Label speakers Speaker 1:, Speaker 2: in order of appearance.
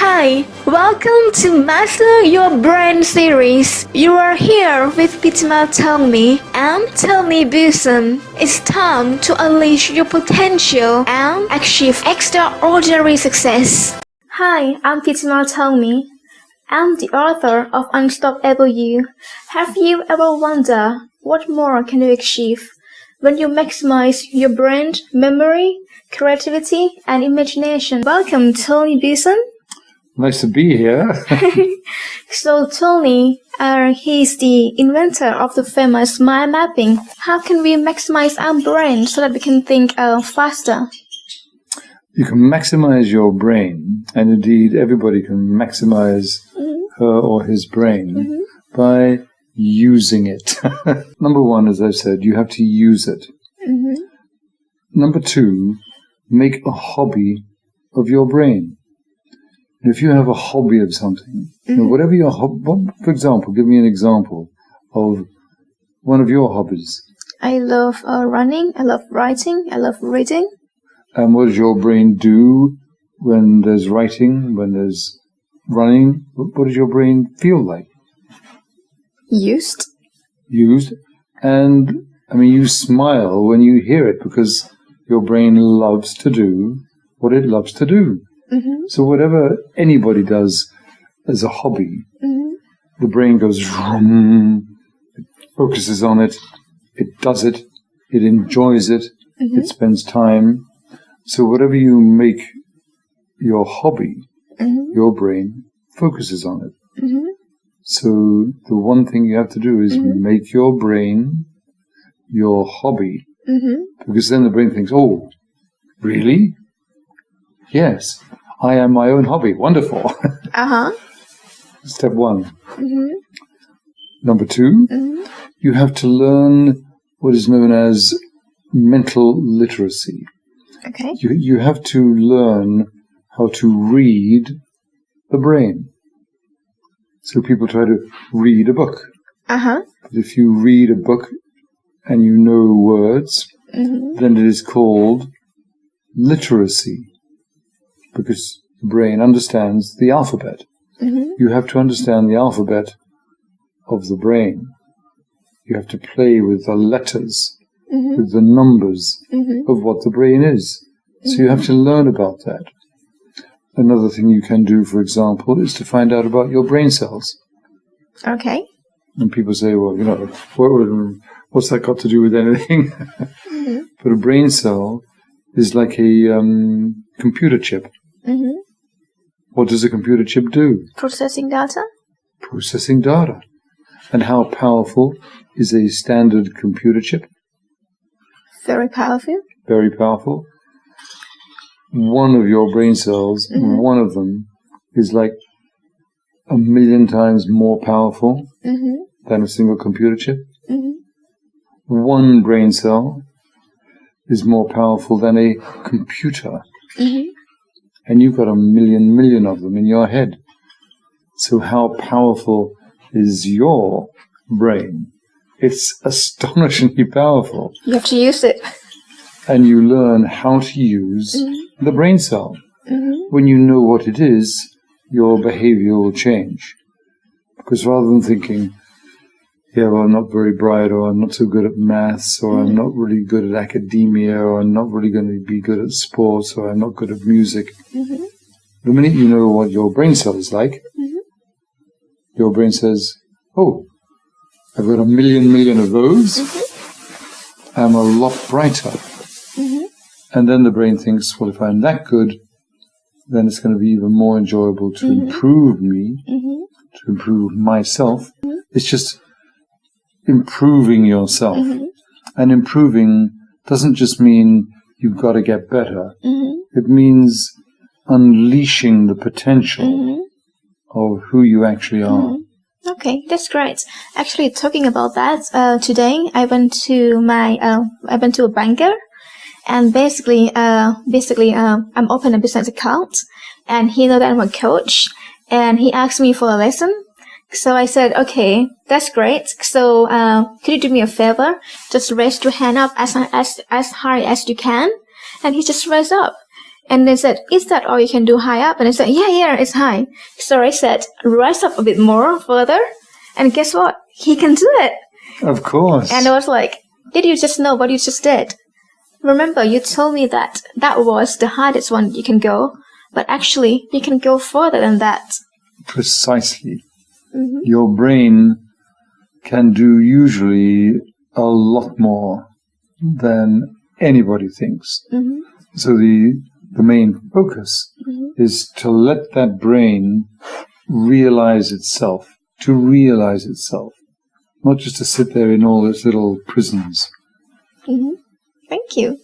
Speaker 1: Hi, welcome to Master Your Brain series. You are here with Pitima Tongme and Tongme Buzan. It's time to unleash your potential and achieve extraordinary success. Hi, I'm Pitima Tongme. I'm the author of Unstoppable You. Have you ever wondered what more can you achieve when you maximize your brain, memory, creativity, and imagination? Welcome, Tongme Buzan.
Speaker 2: Nice to be here.
Speaker 1: So Tongme, he's the inventor of the famous mind mapping. How can we maximize our brain so that we can think faster?
Speaker 2: You can maximize your brain, and indeed everybody can maximize her or his brain by using it. Number one, as I've said, you have to use it. Number two, make a hobby of your brain. If you have a hobby of something, whatever your hobby, for example, give me an example of one of your hobbies.
Speaker 1: I love running, I love writing, I love reading.
Speaker 2: And what does your brain do when there's writing, when there's running? What does your brain feel like?
Speaker 1: Used.
Speaker 2: And, I mean, you smile when you hear it because your brain loves to do what it loves to do. So whatever anybody does as a hobby, the brain goes vroom, it focuses on it, it does it, it enjoys it, it spends time. So whatever you make your hobby, your brain focuses on it. So the one thing you have to do is make your brain your hobby. Because then the brain thinks, oh, really? Yes. I am my own hobby. Wonderful. Step one. Number two, you have to learn what is known as mental literacy.
Speaker 1: Okay.
Speaker 2: You have to learn how to read the brain. So people try to read a book. But if you read a book and you know words, then it is called literacy. Because the brain understands the alphabet. You have to understand the alphabet of the brain. You have to play with the letters, with the numbers of what the brain is. So you have to learn about that. Another thing you can do, for example, is to find out about your brain cells.
Speaker 1: Okay.
Speaker 2: And people say, well, you know, what's that got to do with anything? But a brain cell is like a computer chip. What does a computer chip do?
Speaker 1: Processing data.
Speaker 2: Processing data. And how powerful is a standard computer chip?
Speaker 1: Very powerful.
Speaker 2: Very powerful. One of your brain cells, one of them, is like 1,000,000 times more powerful than a single computer chip. One brain cell is more powerful than a computer. And you've got 1,000,000 of them in your head. So how powerful is your brain? It's astonishingly powerful.
Speaker 1: You have to use it.
Speaker 2: And you learn how to use the brain cell. When you know what it is, your behavior will change. Because rather than thinking, yeah, well, I'm not very bright, or I'm not so good at maths, or I'm not really good at academia, or I'm not really going to be good at sports, or I'm not good at music. The minute you know what your brain cell is like, your brain says, oh, I've got 1,000,000 of those. I'm a lot brighter. And then the brain thinks, well, if I'm that good, then it's going to be even more enjoyable to improve me, to improve myself. It's just improving yourself. And improving doesn't just mean you've got to get better. It means unleashing the potential of who you actually are.
Speaker 1: Okay, that's great. Actually, talking about that, today I went to a banker, and basically, I'm open a business account, and he know that I'm a coach, and he asked me for a lesson. So I said, okay, that's great. So, could you do me a favor? Just raise your hand up as high as you can. And he just raised up. And they said, is that all you can do high up? And I said, yeah, it's high. So I said, rise up a bit more further. And guess what? He can do it.
Speaker 2: Of course.
Speaker 1: And I was like, did you just know what you just did? Remember, you told me that was the hardest one you can go. But actually, you can go further than that.
Speaker 2: Precisely. Your brain can do usually a lot more than anybody thinks. So the main focus is to let that brain realize itself, not just to sit there in all its little prisons.
Speaker 1: Thank you.